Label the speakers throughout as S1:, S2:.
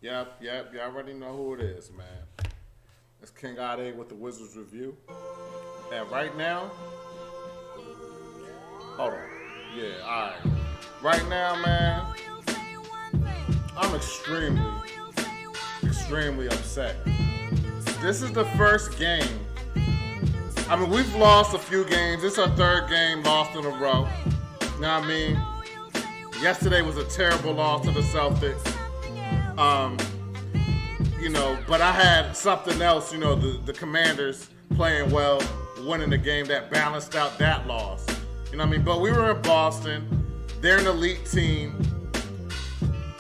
S1: Yep. You already know who it is, man. It's King Ade with the Wizards Review. And right now, hold on. Yeah, alright. Right now, man, I'm extremely upset. This is the first game. I mean, we've lost a few games. This is our third game lost in a row. You know what I mean? Yesterday was a terrible loss to the Celtics. But I had something else, the Commanders playing well, winning the game that balanced out that loss. You know what I mean? But we were in Boston. They're an elite team.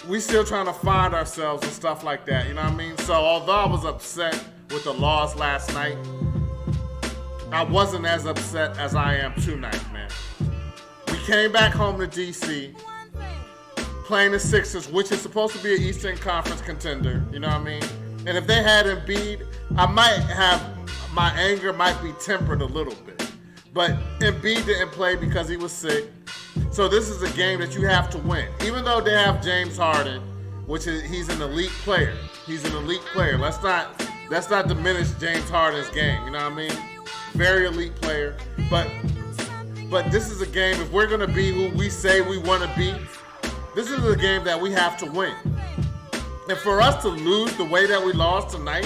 S1: We still trying to find ourselves and stuff like that. You know what I mean? So although I was upset with the loss last night, I wasn't as upset as I am tonight, man. We came back home to D.C., playing the Sixers, which is supposed to be an Eastern Conference contender. You know what I mean? And if they had Embiid, my anger might be tempered a little bit. But Embiid didn't play because he was sick. So this is a game that you have to win. Even though they have James Harden, he's an elite player. He's an elite player. Let's not diminish James Harden's game. You know what I mean? Very elite player. But this is a game, if we're gonna be who we say we want to be, this is a game that we have to win. And for us to lose the way that we lost tonight,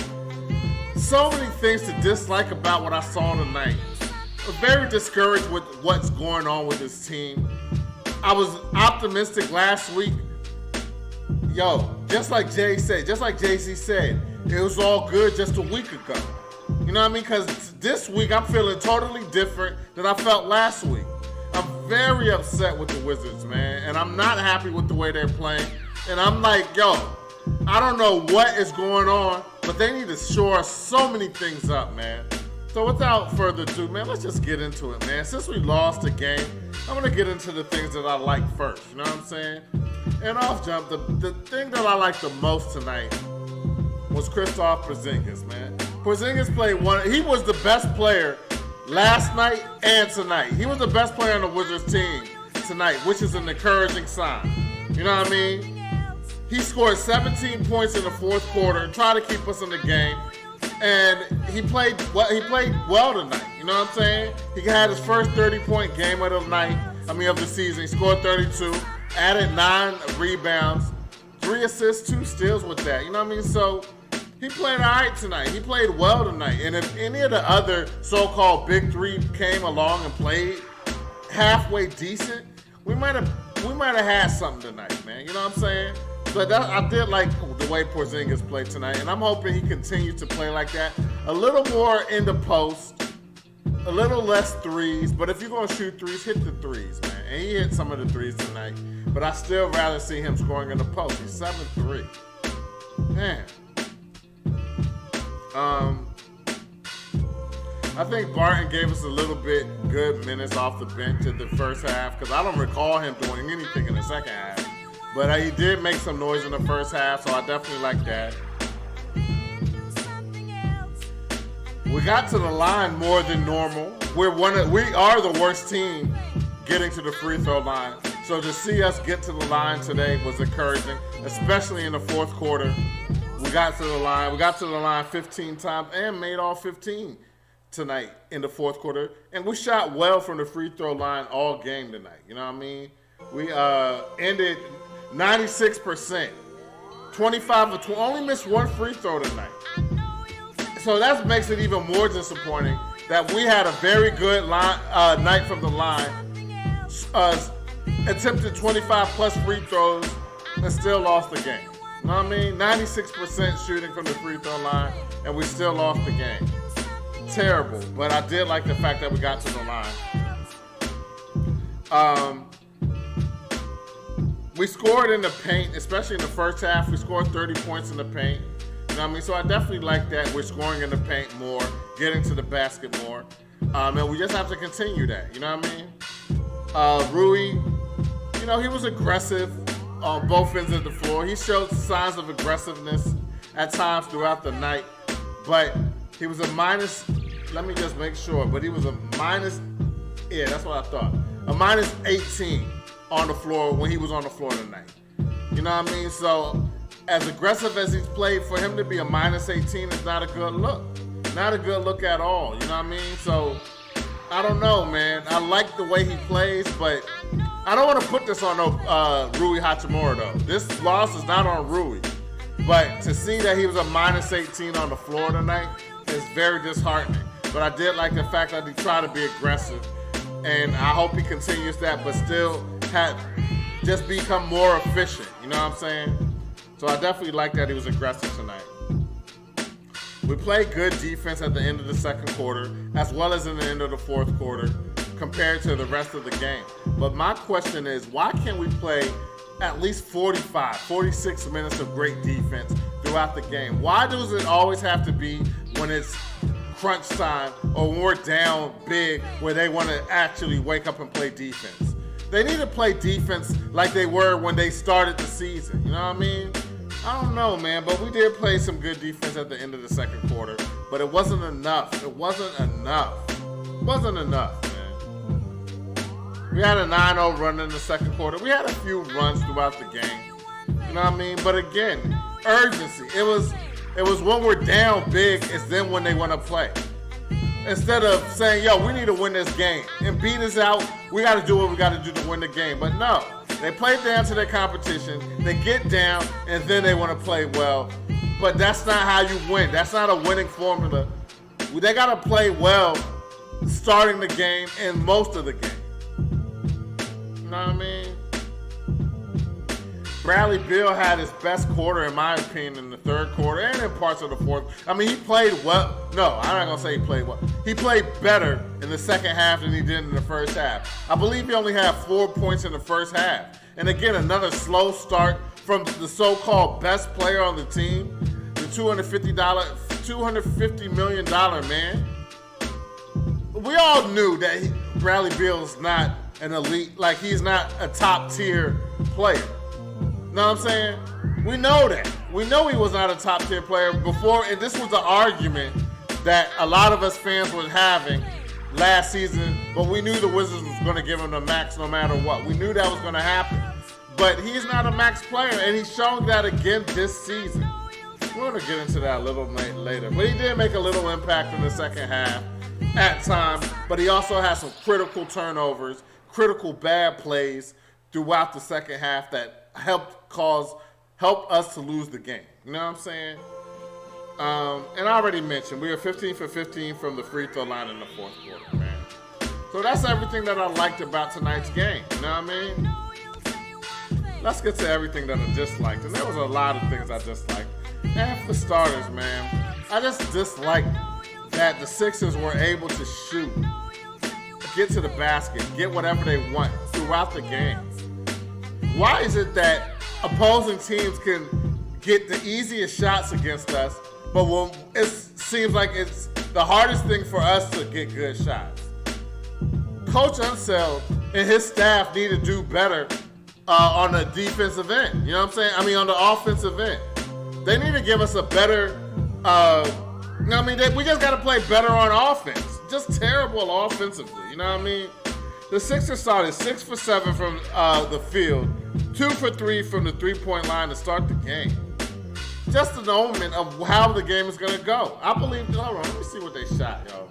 S1: so many things to dislike about what I saw tonight. I'm very discouraged with what's going on with this team. I was optimistic last week. Just like JC said, it was all good just a week ago. You know what I mean? Because this week I'm feeling totally different than I felt last week. I'm very upset with the Wizards, man. And I'm not happy with the way they're playing. And I'm like, I don't know what is going on, but they need to shore so many things up, man. So without further ado, man, let's just get into it, man. Since we lost the game, I'm going to get into the things that I like first. You know what I'm saying? And off jump, the thing that I liked the most tonight was Kristaps Porzingis, man. Porzingis he was the best player last night and tonight. He was the best player on the Wizards team tonight, which is an encouraging sign. You know what I mean? He scored 17 points in the fourth quarter and tried to keep us in the game. And he played well tonight. You know what I'm saying? He had his first 30-point game of the season. He scored 32, added 9 rebounds, 3 assists, 2 steals with that. You know what I mean? So he played all right tonight. He played well tonight. And if any of the other so-called big three came along and played halfway decent, we might have had something tonight, man. You know what I'm saying? But I did like the way Porzingis played tonight, and I'm hoping he continues to play like that. A little more in the post, a little less threes, but if you're going to shoot threes, hit the threes, man. And he hit some of the threes tonight, but I still rather see him scoring in the post. He's 7-3. Man. I think Barton gave us a little bit good minutes off the bench in the first half, because I don't recall him doing anything in the second half. But he did make some noise in the first half, so I definitely like that. We got to the line more than normal. We are the worst team getting to the free throw line. So to see us get to the line today was encouraging, especially in the fourth quarter. We got to the line. We got to the line 15 times and made all 15 tonight in the fourth quarter. And we shot well from the free throw line all game tonight. You know what I mean? We ended 96%, 25 of 20, only missed 1 free throw tonight. So that makes it even more disappointing that we had a very good night from the line, attempted 25 plus free throws and still lost the game. You know what I mean? 96% shooting from the free throw line and we still lost the game. Terrible, but I did like the fact that we got to the line. We scored in the paint, especially in the first half. We scored 30 points in the paint. You know what I mean? So I definitely like that. We're scoring in the paint more, getting to the basket more. And we just have to continue that. You know what I mean? Rui, he was aggressive on both ends of the floor. He showed signs of aggressiveness at times throughout the night. But he was a minus, let me just make sure, but he was a minus, that's what I thought. A minus 18 on the floor when he was on the floor tonight. You know what I mean? So as aggressive as he's played, for him to be a minus 18 is not a good look. Not a good look at all. You know what I mean? So, I don't know, man. I like the way he plays, but I don't want to put this on Rui Hachimura, though. This loss is not on Rui. But to see that he was a minus 18 on the floor tonight is very disheartening. But I did like the fact that he tried to be aggressive. And I hope he continues that, but still just become more efficient. You know what I'm saying? So I definitely like that he was aggressive tonight. We played good defense at the end of the second quarter, as well as in the end of the fourth quarter, compared to the rest of the game. But my question is, why can't we play at least 46 minutes of great defense throughout the game? Why does it always have to be when it's crunch time or when we're down big where they want to actually wake up and play defense? They need to play defense like they were when they started the season. You know what I mean? I don't know, man, but we did play some good defense at the end of the second quarter, but it wasn't enough. It wasn't enough. It wasn't enough, man. We had a 9-0 run in the second quarter. We had a few runs throughout the game. You know what I mean? But again, urgency. It was when we're down big, it's then when they want to play. Instead of saying, yo, we need to win this game. And beat us out, we got to do what we got to do to win the game. But no, they play down to their competition, they get down, and then they want to play well. But that's not how you win. That's not a winning formula. They got to play well starting the game and most of the game. You know what I mean? Bradley Beal had his best quarter, in my opinion, in the third quarter and in parts of the fourth. I mean, he played well. No, I'm not going to say he played well. He played better in the second half than he did in the first half. I believe he only had 4 points in the first half. And again, another slow start from the so-called best player on the team, the $250 million man. We all knew that Bradley Beal's not an elite, like he's not a top-tier player. You know what I'm saying? We know that. We know he was not a top-tier player before, and this was the argument that a lot of us fans were having last season, but we knew the Wizards was going to give him the max no matter what. We knew that was going to happen. But he's not a max player, and he's shown that again this season. We're going to get into that a little later. But he did make a little impact in the second half at times, but he also had some critical turnovers, critical bad plays throughout the second half that helped us to lose the game. You know what I'm saying? And I already mentioned, we were 15 for 15 from the free throw line in the fourth quarter, man. So that's everything that I liked about tonight's game. You know what I mean? Let's get to everything that I disliked. And there was a lot of things I disliked. And for starters, man, I just disliked that the Sixers were able to shoot, get to the basket, get whatever they want throughout the game. Why is it that opposing teams can get the easiest shots against us, but when it seems like it's the hardest thing for us to get good shots? Coach Unseld and his staff need to do better on the defensive end. You know what I'm saying? I mean, on the offensive end. They need to give us a better, we just got to play better on offense. Just terrible offensively. You know what I mean? The Sixers started 6 for 7 from the field, 2 for 3 from the three-point line to start the game. Just an omen of how the game is going to go. I believe, hold on, let me see what they shot, yo.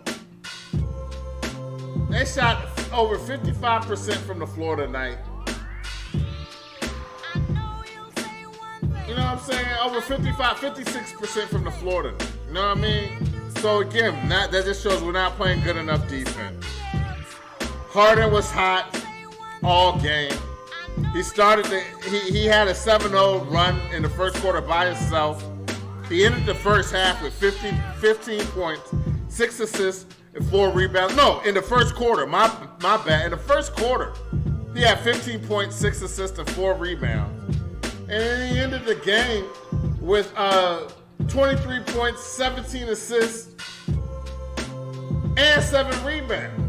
S1: They shot over 55% from the floor tonight. You know what I'm saying? Over 56% from the floor tonight. You know what I mean? So again, that just shows we're not playing good enough defense. Harden was hot all game. He had a 7-0 run in the first quarter by himself. He ended the first half with 15 points, 6 assists, and 4 rebounds. No, in the first quarter, my bad. In the first quarter, he had 15 points, 6 assists, and 4 rebounds. And then he ended the game with 23 points, 17 assists, and 7 rebounds.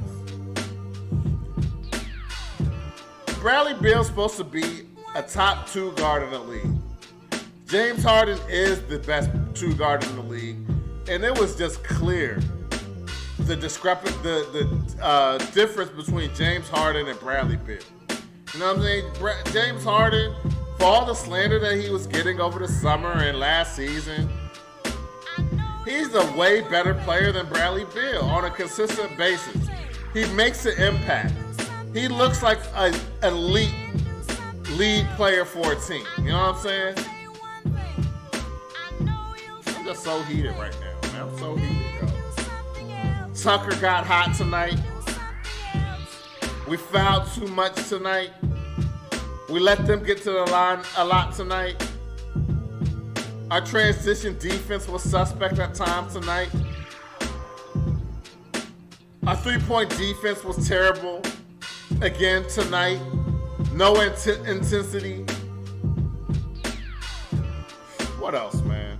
S1: Bradley Beal's supposed to be a top 2 guard in the league. James Harden is the best 2 guard in the league, and it was just clear the difference between James Harden and Bradley Beal. You know what I'm saying? James Harden, For all the slander that he was getting over the summer and last season, he's a way better player than Bradley Beal on a consistent basis. He makes an impact. He looks like an elite lead player for a team. You know what I'm saying? I'm just so heated right now, man. I'm so heated, yo. Tucker got hot tonight. We fouled too much tonight. We let them get to the line a lot tonight. Our transition defense was suspect at times tonight. Our three-point defense was terrible again tonight. No intensity. What else, man?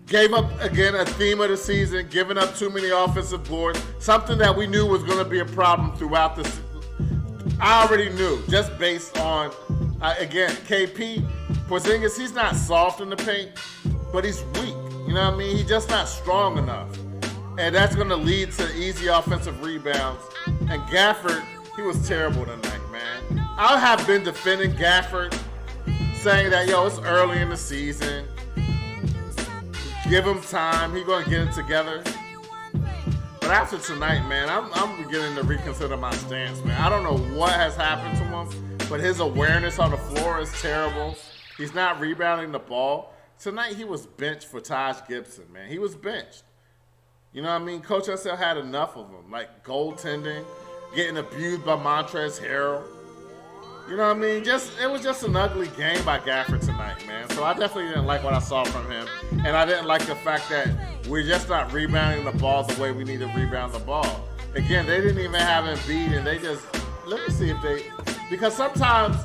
S1: Gave up, again, a theme of the season, giving up too many offensive boards, something that we knew was going to be a problem throughout the season. I already knew, just based on, again, KP, Porzingis, he's not soft in the paint, but he's weak. You know what I mean? He's just not strong enough. And that's going to lead to easy offensive rebounds. And Gafford, he was terrible tonight, man. I have been defending Gafford, saying that, yo, it's early in the season. Give him time. He's going to get it together. But after tonight, man, I'm beginning to reconsider my stance, man. I don't know what has happened to him, but his awareness on the floor is terrible. He's not rebounding the ball. Tonight, he was benched for Taj Gibson, man. He was benched. You know what I mean? Coach SL had enough of him, like goaltending, getting abused by Montrezl Harrell. You know what I mean? It was just an ugly game by Gafford tonight, man. So I definitely didn't like what I saw from him. And I didn't like the fact that we're just not rebounding the ball the way we need to rebound the ball. Again, they didn't even have Embiid, and they just, let me see if they, because sometimes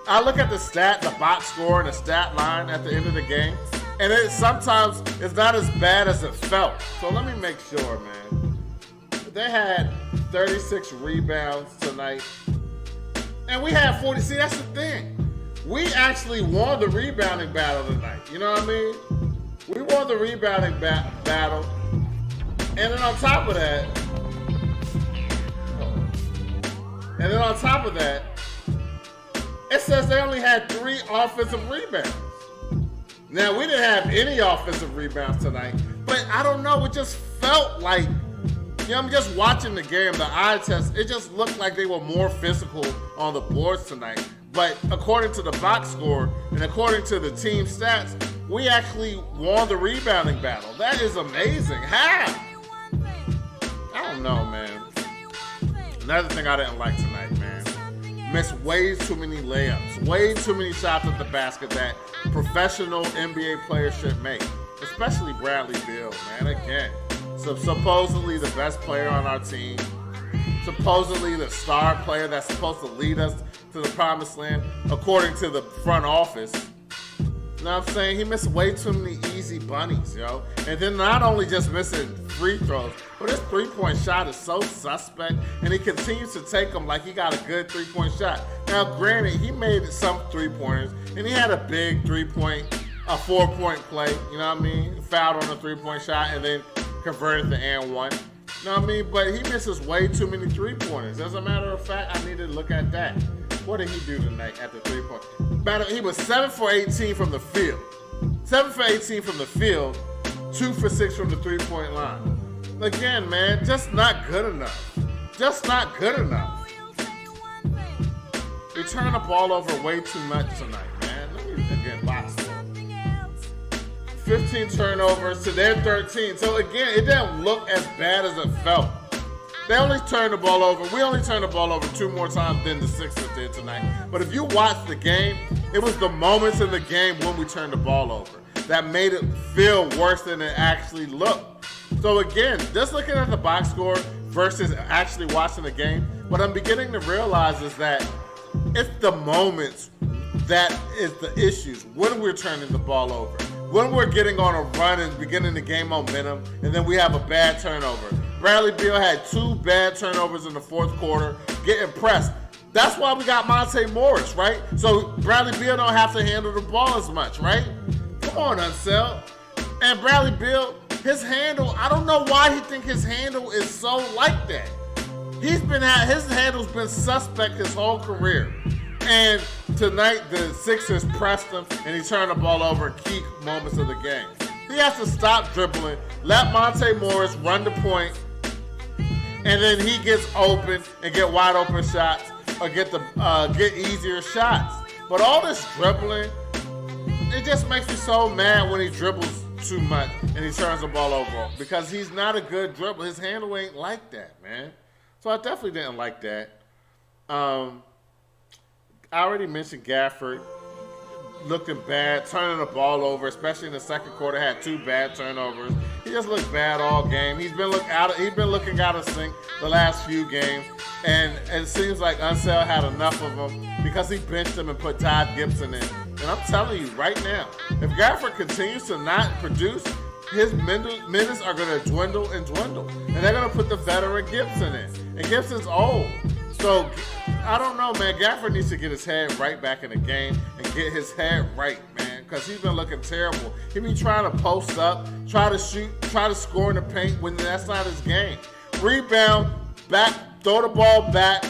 S1: I look at the box score and the stat line at the end of the game, and sometimes it's not as bad as it felt. So let me make sure, man. They had 36 rebounds tonight. And we had 40. See, that's the thing. We actually won the rebounding battle tonight. You know what I mean? We won the rebounding battle. And then on top of that, it says they only had 3 offensive rebounds. Now, we didn't have any offensive rebounds tonight, but I don't know. It just felt like, I'm just watching the game, the eye test, it just looked like they were more physical on the boards tonight. But according to the box score and according to the team stats, we actually won the rebounding battle. That is amazing. How? I don't know, man. Another thing I didn't like tonight, man. Missed way too many layups, way too many shots at the basket that professional NBA players should make, especially Bradley Beal, man. Again. So supposedly the best player on our team, supposedly the star player that's supposed to lead us to the promised land, according to the front office. You know what I'm saying? He missed way too many easy bunnies, yo. And then not only just missing free throws, but his three-point shot is so suspect, and he continues to take them like he got a good three-point shot. Now, granted, he made some three-pointers, and he had a big a 4-point play, you know what I mean? Fouled on a three-point shot, and then converted to and one. You know what I mean? But he misses way too many three-pointers. As a matter of fact, I need to look at that. What did he do tonight at the three-point? He was 7 for 18 from the field. 7 for 18 from the field, 2 for 6 from the three-point line. Again, man, just not good enough. Just not good enough. We turned the ball over way too much tonight, man. Let me again box score. 15 turnovers to their 13. So again, it didn't look as bad as it felt. They only turned the ball over. We only turned the ball over 2 more times than the Sixers did tonight. But if you watch the game, it was the moments in the game when we turned the ball over that made it feel worse than it actually looked. So again, just looking at the box score versus actually watching the game, what I'm beginning to realize is that it's the moments that is the issues when we're turning the ball over. When we're getting on a run and beginning to gain momentum, and then we have a bad turnover. Bradley Beal had 2 bad turnovers in the fourth quarter, getting pressed. That's why we got Monte Morris, right? So Bradley Beal don't have to handle the ball as much, right? Come on, Unseld. And Bradley Beal, his handle, I don't know why he think his handle is so like that. His handle's been suspect his whole career. And tonight, the Sixers pressed him, and he turned the ball over in key moments of the game. He has to stop dribbling, let Monte Morris run the point, and then he gets open and get wide open shots or get easier shots. But all this dribbling, it just makes me so mad when he dribbles too much and he turns the ball over because he's not a good dribbler. His handle ain't like that, man. So I definitely didn't like that. I already mentioned Gafford looking bad, turning the ball over, especially in the second quarter. Had 2 bad turnovers. He just looked bad all game. He's been looking out of sync the last few games, and it seems like Unseld had enough of him because he benched him and put Todd Gibson in. And I'm telling you right now, if Gafford continues to not produce, his minutes are going to dwindle and dwindle, and they're going to put the veteran Gibson in. And Gibson's old. So, I don't know, man. Gafford needs to get his head right back in the game and get his head right, man, because he's been looking terrible. He be trying to post up, try to shoot, try to score in the paint when that's not his game. Rebound, back, throw the ball back,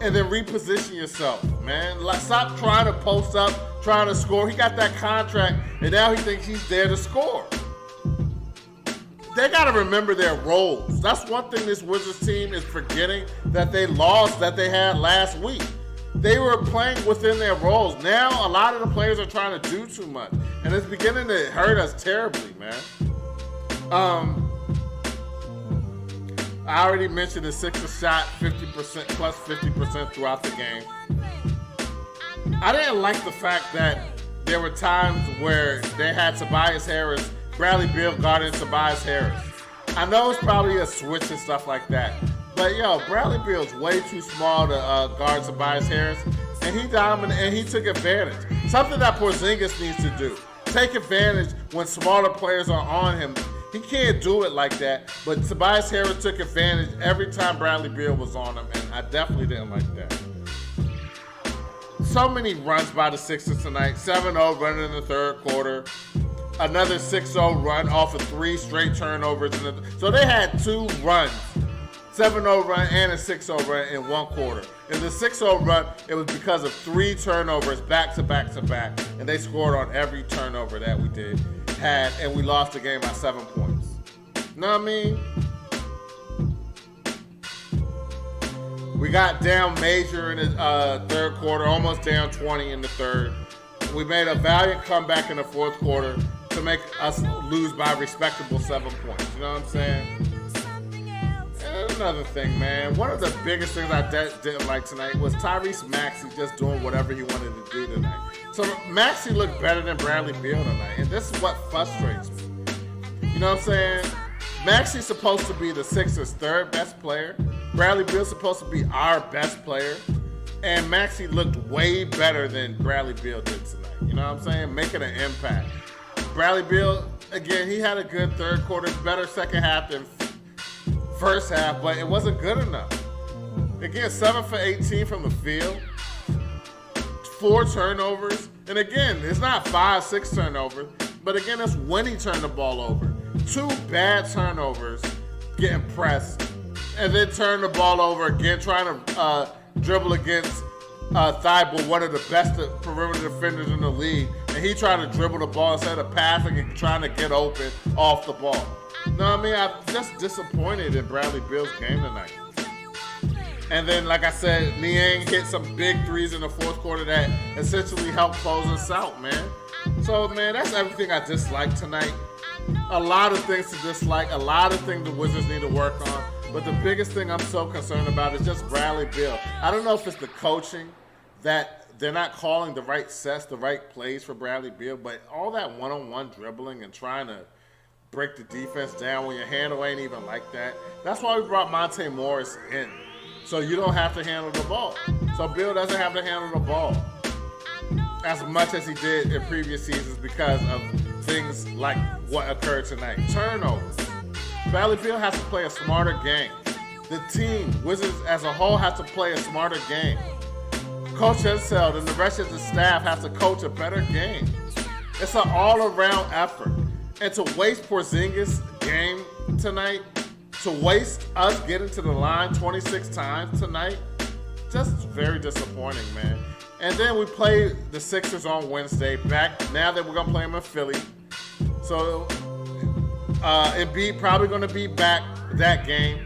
S1: and then reposition yourself, man. Stop trying to post up, trying to score. He got that contract, and now he thinks he's there to score. They got to remember their roles. That's one thing this Wizards team is forgetting that they lost that they had last week. They were playing within their roles. Now, a lot of the players are trying to do too much, and it's beginning to hurt us terribly, man. I already mentioned the Sixers shot 50% plus 50% throughout the game. I didn't like the fact that there were times where they had Tobias Harris, Bradley Beal guarding Tobias Harris. I know it's probably a switch and stuff like that, but Bradley Beal's way too small to guard Tobias Harris, and he dominated and he took advantage. Something that Porzingis needs to do: take advantage when smaller players are on him. He can't do it like that, but Tobias Harris took advantage every time Bradley Beal was on him, and I definitely didn't like that. So many runs by the Sixers tonight. 7-0 running in the third quarter. Another 6-0 run off of 3 straight turnovers. So they had 2 runs. 7-0 run and a 6-0 run in one quarter. In the 6-0 run, it was because of 3 turnovers back to back to back. And they scored on every turnover that we had, and we lost the game by 7 points. You know what I mean? We got down major in the third quarter, almost down 20 in the third. We made a valiant comeback in the fourth quarter to make us lose by a respectable 7 points. You know what I'm saying? And another thing, man. One of the biggest things I didn't like tonight was Tyrese Maxey just doing whatever he wanted to do tonight. So Maxey looked better than Bradley Beal tonight, and this is what frustrates me. You know what I'm saying? Maxey's supposed to be the Sixers' 3rd best player. Bradley Beal's supposed to be our best player. And Maxey looked way better than Bradley Beal did tonight. You know what I'm saying? Making an impact. Bradley Beal, again, he had a good third quarter, better second half than first half, but it wasn't good enough. Again, 7 for 18 from the field, 4 turnovers, and again, it's not 5, 6 turnovers, but again, that's when he turned the ball over. 2 bad turnovers, getting pressed, and then turn the ball over again, trying to dribble against Thibault, one of the best perimeter defenders in the league, and he tried to dribble the ball instead of passing and trying to get open off the ball. You know what I mean? I'm just disappointed in Bradley Beal's game tonight. And then, like I said, Niang hit some big threes in the fourth quarter that essentially helped close us out, man. So, man, that's everything I disliked tonight. A lot of things to dislike, a lot of things the Wizards need to work on. But the biggest thing I'm so concerned about is just Bradley Beal. I don't know if it's the coaching that they're not calling the right sets, the right plays for Bradley Beal, but all that one-on-one dribbling and trying to break the defense down when your handle ain't even like that. That's why we brought Monte Morris in, so you don't have to handle the ball. So Beal doesn't have to handle the ball as much as he did in previous seasons because of things like what occurred tonight. Turnovers. Bradley Beal has to play a smarter game. The team, Wizards as a whole, has to play a smarter game. Coach Unseld and the rest of the staff have to coach a better game. It's an all-around effort. And to waste Porzingis' game tonight, to waste us getting to the line 26 times tonight, just very disappointing, man. And then we play the Sixers on Wednesday. Now that we're going to play them in Philly. So Embiid probably going to be back that game.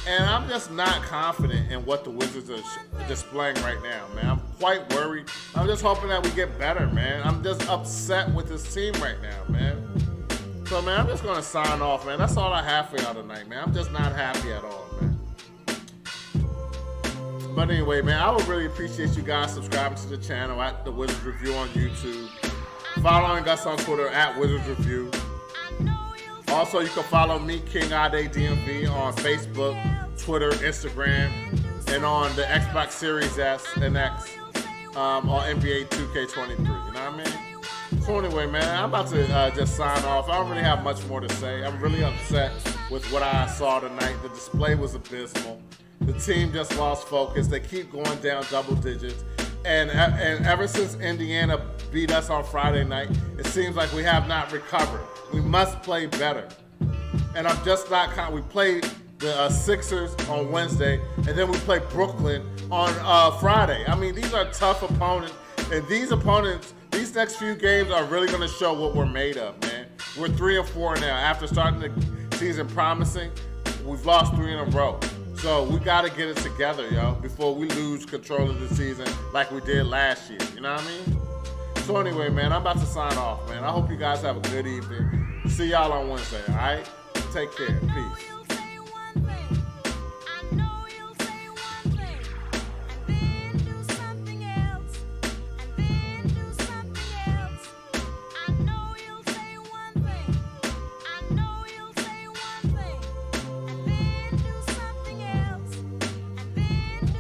S1: And I'm just not confident in what the Wizards are displaying right now, man. I'm quite worried. I'm just hoping that we get better, man. I'm just upset with this team right now, man. So, man, I'm just going to sign off, man. That's all I have for y'all tonight, man. I'm just not happy at all, man. But anyway, man, I would really appreciate you guys subscribing to the channel at The Wizards Review on YouTube. Following us on Twitter at Wizards Review. Also, you can follow me, King Ade DMV, on Facebook, Twitter, Instagram, and on the Xbox Series S and X on NBA 2K23. You know what I mean? So anyway, man, I'm about to just sign off. I don't really have much more to say. I'm really upset with what I saw tonight. The display was abysmal. The team just lost focus. They keep going down double digits. And ever since Indiana beat us on Friday night, it seems like we have not recovered. We must play better. And I'm just not we played the Sixers on Wednesday, and then we play Brooklyn on Friday. I mean, these are tough opponents. And these opponents, these next few games are really going to show what we're made of, man. We're 3-4 now. After starting the season promising, we've lost 3 in a row. So we got to get it together, yo, before we lose control of the season like we did last year. You know what I mean? So anyway, man, I'm about to sign off, man. I hope you guys have a good evening. See y'all on Wednesday, all right? Take care. Peace.